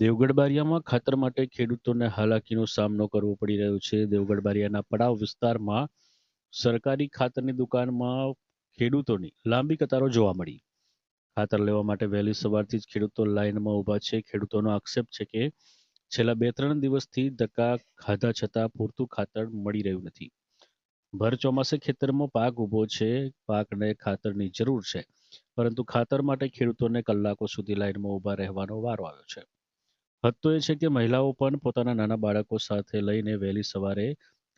દેવગઢ બારિયામાં ખાતર માટે ખેડૂતોને હાલાકીનો સામનો કરવો પડી રહ્યો છે. દેવગઢ બારિયાના પડાવ વિસ્તારમાં સરકારી ખાતરની દુકાનમાં ખેડૂતોની લાંબી કતારો જોવા મળી. ખાતર લેવા માટે વહેલી સવારથી જ ખેડૂતો લાઇનમાં ઊભા છે. ખેડૂતોનો આક્ષેપ છે કે છેલ્લા 2-3 દિવસથી ધક્કા ખાધા છતાં પૂરતું ખાતર મળી રહ્યું નથી. ભર ચોમાસે ખેતરમાં પાક ઊભો છે, પાકને ખાતરની જરૂર છે, પરંતુ ખાતર માટે ખેડૂતોને કલાકો સુધી લાઇનમાં ઊભા રહેવાનો વારો આવ્યો છે. હદ તો એ છે કે મહિલાઓ પણ પોતાના નાના બાળકો સાથે લઈને વહેલી સવારે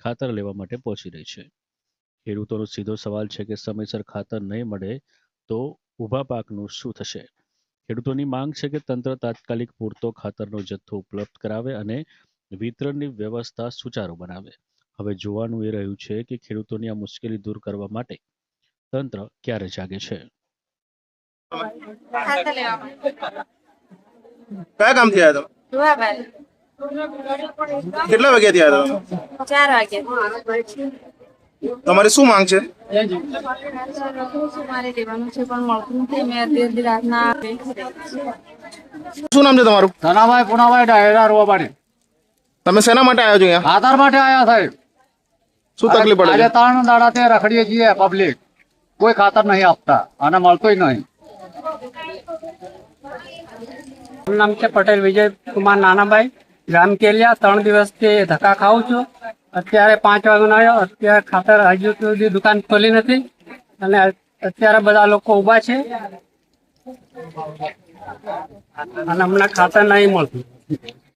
ખાતર લેવા માટે પહોંચી રહી છે. ખેડૂતોનો સીધો સવાલ છે કે સમયસર ખાતર નહીં મળે તો ઊભા પાકનું શું થશે? ખેડૂતોની માંગ છે કે તંત્ર તાત્કાલિક પૂરતો ખાતરનો જથ્થો ઉપલબ્ધ કરાવે અને વિતરણની વ્યવસ્થા સુચારુ બનાવે. હવે જોવાનું એ રહ્યું છે કે ખેડૂતોની આ મુશ્કેલી દૂર કરવા માટે તંત્ર ક્યારે જાગે છે. કયા કામથી આવ્યા તમે? જુવાભાઈ કેટલા વાગ્યાથી આવ્યા તમે? 4 વાગે તમારી શું માંગ છે? મારે લેવાનું છે પણ મળતું નથી. મેં અડધી રાતના શું નામ છે તમારું? ધનાભાઈ પુનાભાઈ ડાયરા રોવાબાડી. તમે શેના માટે આવ્યા છો અહીંયા? ખાતર માટે આયા સાહેબ. શું તકલીફ પડે આજે છે? 3 દાડાથી રખડીએ છીએ પબ્લિક, કોઈ ખાતર નહીં આપતા અને મળતોય નહીં. મારું નામ છે પટેલ વિજય કુમાર નાનાભાઈ, ગામ કેલિયા. 3 દિવસથી ધક્કા ખાઉં છું. અત્યારે 5 વાગ્યાનો આવ્યો. અત્યારે ખાતર હજુ સુધી દુકાન ખોલી નથી અને અત્યારે બધા લોકો ઊભા છે અને હમણાં ખાતર નહીં મળતું.